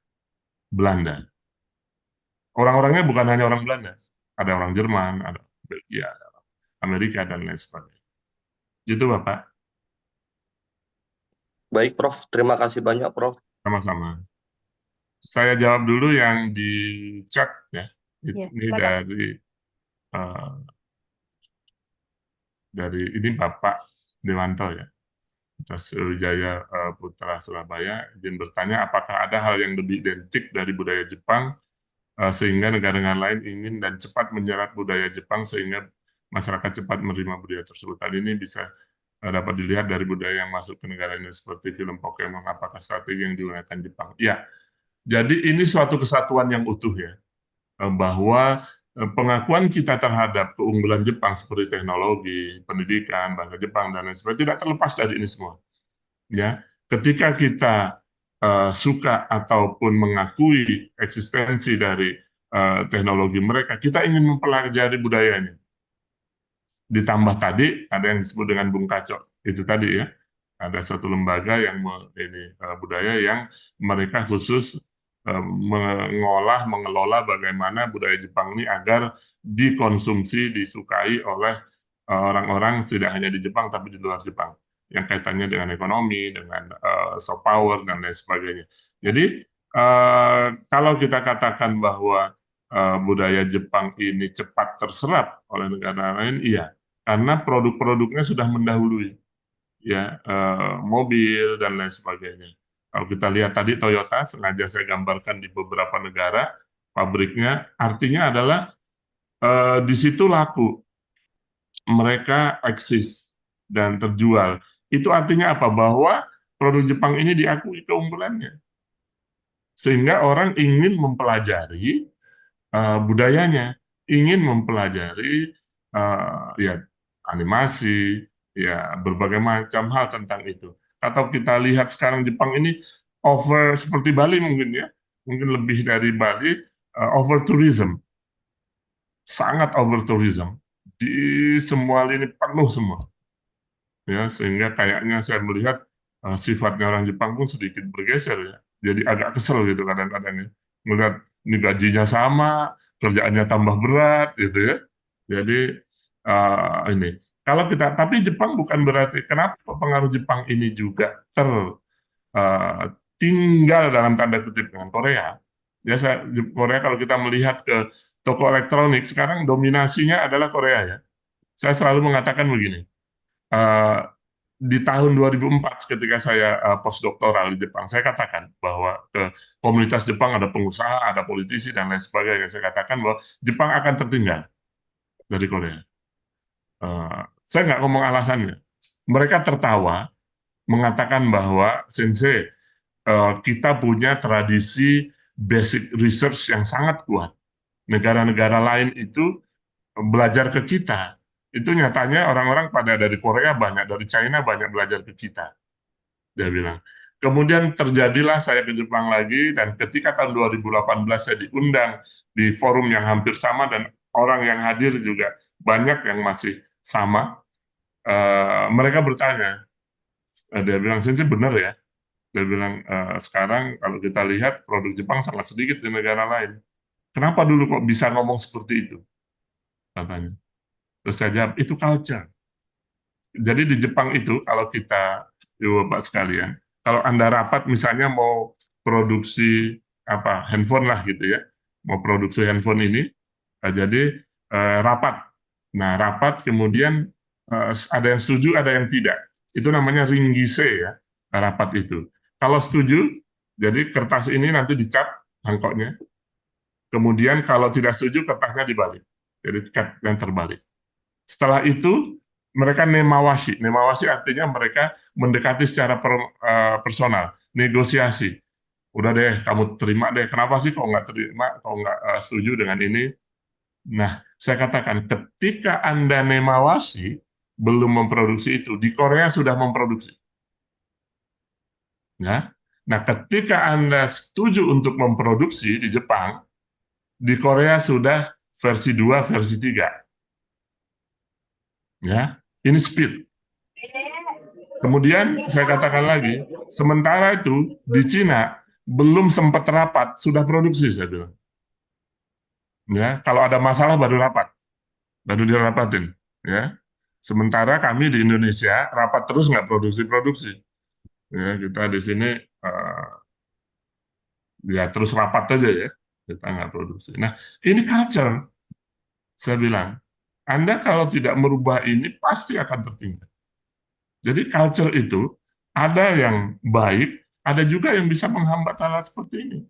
Belanda. Orang-orangnya bukan hanya orang Belanda. Ada orang Jerman, ada Belgia, ada Amerika, dan lain sebagainya. Itu Bapak, Baik, Prof. Terima kasih banyak, Prof. sama-sama. Saya jawab dulu yang di chat ya. Ya, Ini silakan. eh, dari ini Bapak Dewanto ya. Sriwijaya Putra Surabaya izin bertanya apakah ada hal yang lebih identik dari budaya Jepang sehingga negara-negara lain ingin dan cepat menyerap budaya Jepang sehingga masyarakat cepat menerima budaya tersebut. Tadi ini bisa dapat dilihat dari budaya yang masuk ke negara ini seperti film Pokemon, apakah strategi yang digunakan Jepang. Ya, jadi ini suatu kesatuan yang utuh ya. bahwa pengakuan kita terhadap keunggulan Jepang seperti teknologi, pendidikan, bangsa Jepang dan lain sebagainya tidak terlepas dari ini semua. Ya, ketika kita suka ataupun mengakui eksistensi dari teknologi mereka, kita ingin mempelajari budayanya. Ditambah tadi ada yang disebut dengan Bung Kacok, itu tadi ya, ada satu lembaga yang budaya yang mereka khusus mengelola bagaimana budaya Jepang ini agar dikonsumsi, disukai oleh orang-orang tidak hanya di Jepang tapi di luar Jepang, yang kaitannya dengan ekonomi, dengan soft power dan lain sebagainya. Jadi kalau kita katakan bahwa budaya Jepang ini cepat terserap oleh negara lain, iya, karena produk-produknya sudah mendahului ya, mobil dan lain sebagainya. Kalau kita lihat tadi Toyota, sengaja saya gambarkan di beberapa negara pabriknya, artinya adalah di situ laku, mereka eksis dan terjual. Itu artinya apa? Bahwa produk Jepang ini diakui keunggulannya, sehingga orang ingin mempelajari budayanya, ingin mempelajari ya animasi, ya berbagai macam hal tentang itu. Atau kita lihat sekarang Jepang ini over seperti Bali mungkin ya, mungkin lebih dari Bali, over tourism, sangat over tourism di semua lini penuh semua. Ya, sehingga kayaknya saya melihat sifatnya orang Jepang pun sedikit bergeser ya. Jadi agak kesel gitu kadang-kadang ya. Melihat ini gajinya sama, kerjaannya tambah berat gitu ya. Jadi ini kalau kita, tapi Jepang bukan berarti, kenapa pengaruh Jepang ini juga tinggal dalam tanda kutip dengan Korea. Ya, Korea kalau kita melihat ke toko elektronik sekarang dominasinya adalah Korea ya. Saya selalu mengatakan begini, eh, di tahun 2004 ketika saya postdoktoral di Jepang, saya katakan bahwa ke komunitas Jepang ada pengusaha, ada politisi dan lain sebagainya. Saya katakan bahwa Jepang akan tertinggal dari Korea. Saya nggak ngomong alasannya. Mereka tertawa mengatakan bahwa Sensei, kita punya tradisi basic research yang sangat kuat. Negara-negara lain itu belajar ke kita. Itu nyatanya orang-orang pada dari Korea banyak, dari China banyak belajar ke kita. Dia bilang. Kemudian terjadilah saya ke Jepang lagi, dan ketika tahun 2018 saya diundang di forum yang hampir sama, dan orang yang hadir juga banyak yang masih sama, mereka bertanya, dia bilang, Sensei benar ya? Dia bilang, sekarang kalau kita lihat produk Jepang sangat sedikit di negara lain. Kenapa dulu kok bisa ngomong seperti itu? Katanya. Terus saya jawab, itu culture. Jadi di Jepang itu kalau kita, Ibu Bapak sekalian, kalau Anda rapat misalnya mau produksi apa handphone lah gitu ya, mau produksi handphone ini, jadi rapat. Nah rapat kemudian ada yang setuju, ada yang tidak. Itu namanya ringgise ya, rapat itu. Kalau setuju, jadi kertas ini nanti dicap mangkoknya. Kemudian kalau tidak setuju, kertasnya dibalik. Jadi cap yang terbalik. Setelah itu mereka nemawashi. Nemawashi artinya mereka mendekati secara personal, negosiasi. Udah deh, kamu terima deh. Kenapa sih kok nggak terima, kok nggak setuju dengan ini? Nah, saya katakan ketika Anda nemawashi belum memproduksi itu, di Korea sudah memproduksi. Ya. Nah, ketika Anda setuju untuk memproduksi di Jepang, di Korea sudah versi 2, versi 3. Ya, ini speed. Kemudian saya katakan lagi, sementara itu di Cina belum sempat rapat, sudah produksi saya bilang. Ya, kalau ada masalah baru rapat, baru dirapatin. Ya, sementara kami di Indonesia rapat terus nggak produksi-produksi. Ya, kita di sini ya terus rapat aja ya, kita nggak produksi. Nah, ini culture, saya bilang. Anda kalau tidak merubah ini pasti akan tertinggal. Jadi culture itu ada yang baik, ada juga yang bisa menghambat hal seperti ini.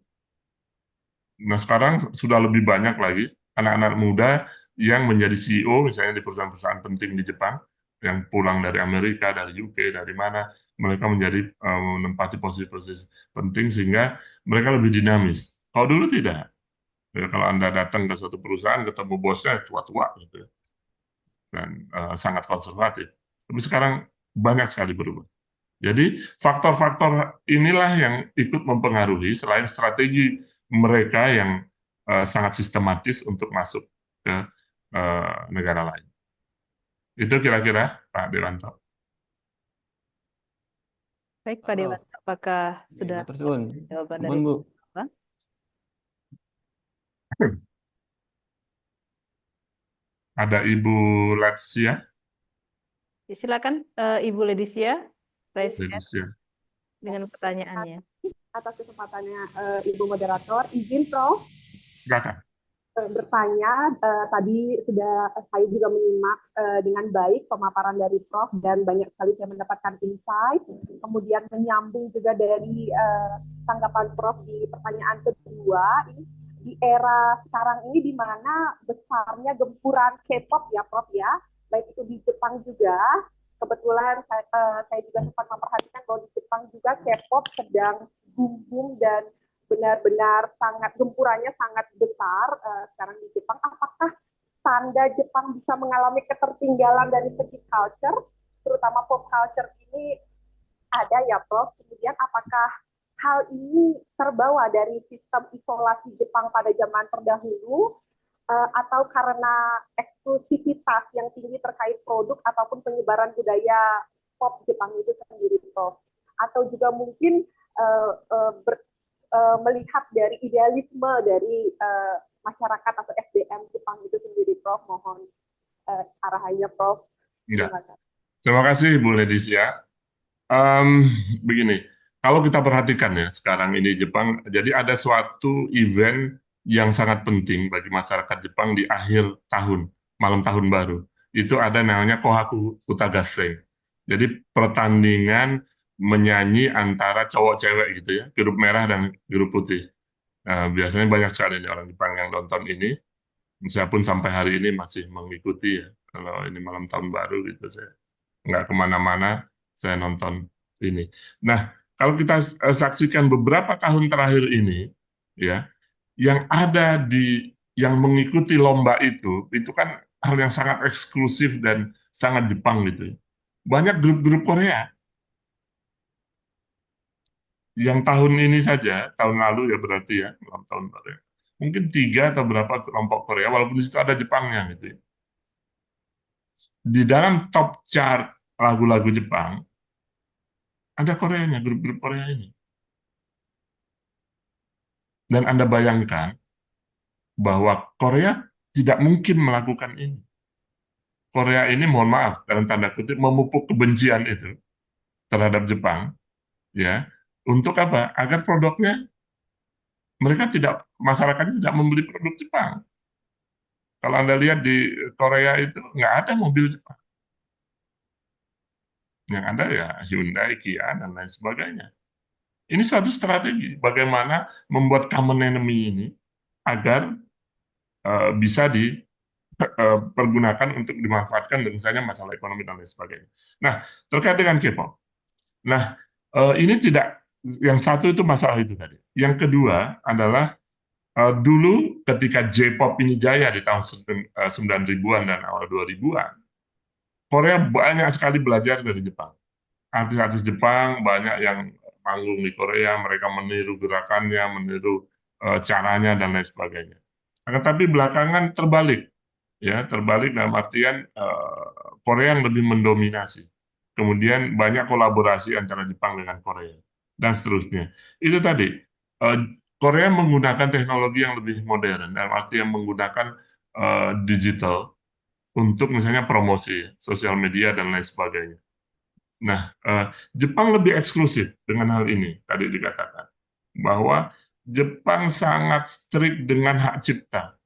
Nah sekarang sudah lebih banyak lagi anak-anak muda yang menjadi CEO misalnya di perusahaan-perusahaan penting di Jepang, yang pulang dari Amerika, dari UK, dari mana, mereka menjadi menempati posisi-posisi penting sehingga mereka lebih dinamis. Kalau dulu tidak. Ya, kalau Anda datang ke suatu perusahaan, ketemu bosnya tua-tua gitu, dan sangat konservatif. Tapi sekarang banyak sekali berubah. Jadi faktor-faktor inilah yang ikut mempengaruhi selain strategi mereka yang sangat sistematis untuk masuk ke negara lain. Itu kira-kira Pak Dewanto. Baik, Pak Dewan, Prof. apakah Ya, sudah matur suwun. jawaban Ampun, dari Bu. Pak? Ada Ibu Latsia, Ya, silakan Ibu Ledisia, raise hand Ledisia. dengan pertanyaannya. Atas kesempatannya Ibu Moderator, izin Prof Silakan. bertanya. Tadi sudah saya juga menyimak dengan baik pemaparan dari Prof dan banyak sekali saya mendapatkan insight. Kemudian menyambung juga dari tanggapan Prof di pertanyaan kedua, ini di era sekarang ini di mana besarnya gempuran K-pop ya Prof ya, baik itu di Jepang juga. Kebetulan saya juga sempat memperhatikan bahwa di Jepang juga K-pop sedang boom dan benar-benar sangat gempurannya sangat besar sekarang di Jepang. Apakah tanda Jepang bisa mengalami ketertinggalan dari segi culture, terutama pop culture ini ada ya Prof? Kemudian apakah hal ini terbawa dari sistem isolasi Jepang pada zaman terdahulu atau karena eksklusivitas yang tinggi terkait produk ataupun penyebaran budaya pop Jepang itu sendiri Prof? Atau juga mungkin melihat dari idealisme dari masyarakat atau SDM Jepang itu sendiri, Prof. Mohon arahannya, Prof. Ya. Terima kasih, Bu Ledisia. Begini, kalau kita perhatikan ya, sekarang ini Jepang, jadi ada suatu event yang sangat penting bagi masyarakat Jepang di akhir tahun, malam tahun baru. Itu ada namanya Kohaku Utagassen. Jadi pertandingan menyanyi antara cowok-cewek gitu ya, grup merah dan grup putih. Biasanya banyak sekali orang Jepang yang nonton ini. Saya pun sampai hari ini masih mengikuti ya. Kalau ini malam tahun baru gitu, saya nggak kemana-mana, saya nonton ini. Nah, kalau kita saksikan beberapa tahun terakhir ini, ya, yang ada yang mengikuti lomba itu kan hal yang sangat eksklusif dan sangat Jepang gitu ya. Banyak grup-grup Korea yang tahun ini saja, tahun lalu ya berarti ya, malam tahun baru ya. Mungkin 3 atau berapa kelompok Korea, walaupun di situ ada Jepangnya gitu ya. Di dalam top chart lagu-lagu Jepang, ada Koreanya, grup-grup Korea ini. Dan Anda bayangkan bahwa Korea tidak mungkin melakukan ini. Korea ini, mohon maaf, dalam tanda kutip, memupuk kebencian itu terhadap Jepang, ya, untuk apa? Agar produknya, masyarakatnya tidak membeli produk Jepang. Kalau Anda lihat di Korea itu, nggak ada mobil Jepang. Yang ada ya Hyundai, Kia, dan lain sebagainya. Ini suatu strategi bagaimana membuat common enemy ini agar bisa dipergunakan untuk dimanfaatkan misalnya masalah ekonomi dan lain sebagainya. Nah, terkait dengan K-pop. Nah, ini tidak, yang satu itu masalah itu tadi. Yang kedua adalah dulu ketika J-pop ini jaya di tahun 90-an dan awal 2000-an, Korea banyak sekali belajar dari Jepang. Artis-artis Jepang banyak yang manggung di Korea, mereka meniru gerakannya, meniru caranya dan lain sebagainya. Tetapi belakangan terbalik, ya terbalik dalam artian Korea yang lebih mendominasi. Kemudian banyak kolaborasi antara Jepang dengan Korea dan seterusnya. Itu tadi Korea menggunakan teknologi yang lebih modern, dalam artian menggunakan digital untuk misalnya promosi, sosial media dan lain sebagainya. Nah, Jepang lebih eksklusif dengan hal ini, tadi dikatakan. Bahwa Jepang sangat strict dengan hak cipta.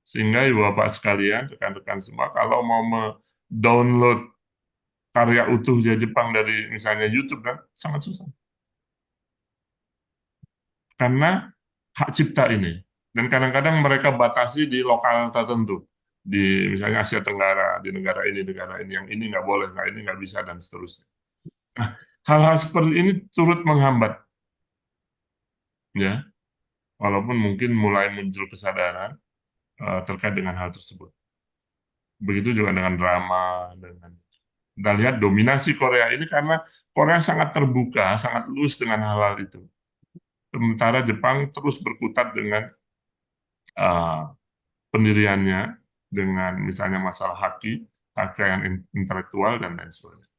Sehingga ibu bapak sekalian, rekan-rekan semua, kalau mau download karya utuhnya Jepang dari misalnya YouTube, kan, sangat susah. Karena hak cipta ini. Dan kadang-kadang mereka batasi di lokal tertentu. Di misalnya Asia Tenggara, di negara ini, yang ini nggak boleh, ini nggak bisa, dan seterusnya. Nah, hal-hal seperti ini turut menghambat, ya, walaupun mungkin mulai muncul kesadaran terkait dengan hal tersebut. Begitu juga dengan drama, dengan kita lihat dominasi Korea ini karena Korea sangat terbuka, sangat luas dengan hal-hal itu. Sementara Jepang terus berkutat dengan uh, pendiriannya, dengan misalnya masalah haki, kekayaan intelektual, dan lain sebagainya.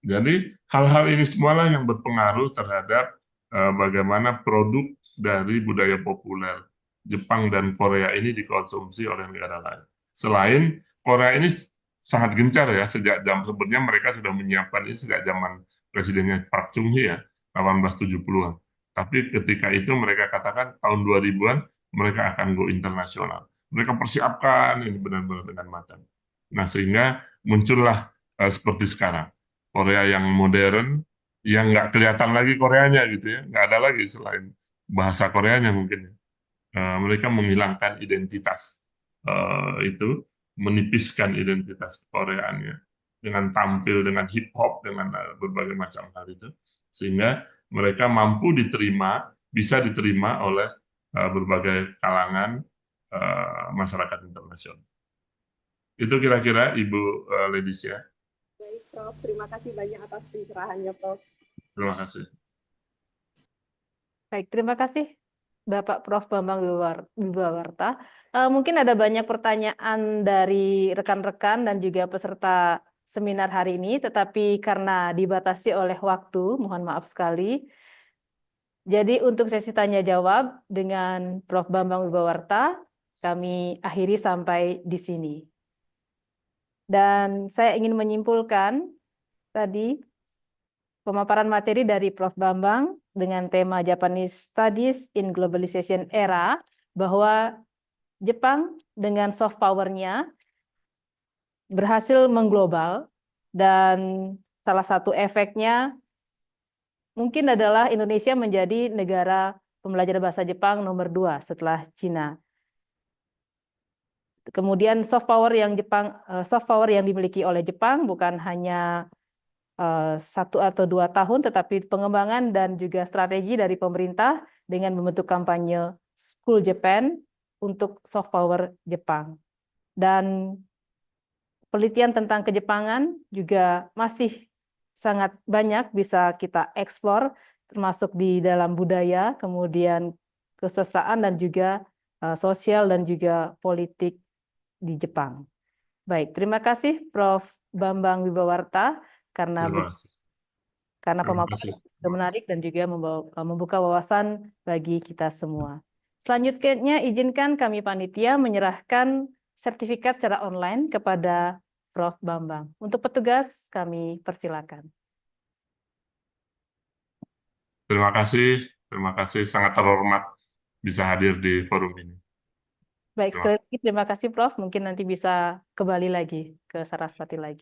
Jadi hal-hal ini semualah yang berpengaruh terhadap bagaimana produk dari budaya populer Jepang dan Korea ini dikonsumsi oleh negara lain. Selain Korea ini sangat gencar ya, sebenarnya mereka sudah menyiapkan ini sejak zaman presidennya Park Chung-hee ya, 1870-an. Tapi ketika itu mereka katakan tahun 2000-an mereka akan go internasional. Mereka persiapkan ini benar-benar dengan matang. Nah, sehingga muncullah seperti sekarang. Korea yang modern, yang nggak kelihatan lagi Koreanya gitu ya, nggak ada lagi selain bahasa Koreanya mungkin. Mereka menghilangkan identitas itu, menipiskan identitas Koreanya dengan tampil dengan hip hop, dengan berbagai macam hal itu, sehingga mereka mampu diterima, bisa diterima oleh berbagai kalangan masyarakat internasional. Itu kira-kira Ibu Leticia. Baik, Prof. Terima kasih banyak atas pencerahannya, Prof. Terima kasih. Baik, terima kasih Bapak Prof. Bambang Wibawarta. Mungkin ada banyak pertanyaan dari rekan-rekan dan juga peserta seminar hari ini, tetapi karena dibatasi oleh waktu, mohon maaf sekali. Jadi untuk sesi tanya jawab dengan Prof. Bambang Wibawarta, kami akhiri sampai di sini. Dan saya ingin menyimpulkan tadi pemaparan materi dari Prof. Bambang dengan tema Japanese Studies in Globalization Era, bahwa Jepang dengan soft power-nya berhasil mengglobal, dan salah satu efeknya mungkin adalah Indonesia menjadi negara pembelajar bahasa Jepang nomor 2 setelah Cina. Kemudian soft power yang dimiliki oleh Jepang bukan hanya 1 atau 2 tahun, tetapi pengembangan dan juga strategi dari pemerintah dengan membentuk kampanye School Japan untuk soft power Jepang. Dan penelitian tentang kejepangan juga masih sangat banyak bisa kita eksplor, termasuk di dalam budaya, kemudian kesusastraan dan juga sosial dan juga politik di Jepang. Baik, terima kasih Prof. Bambang Wibawarta karena pemaparan menarik dan juga membuka wawasan bagi kita semua. Selanjutnya izinkan kami panitia menyerahkan sertifikat secara online kepada Prof. Bambang. Untuk petugas kami persilakan. Terima kasih sangat terhormat bisa hadir di forum ini. Baik, sekali lagi terima kasih Prof. Mungkin nanti bisa kembali lagi ke Saraswati lagi.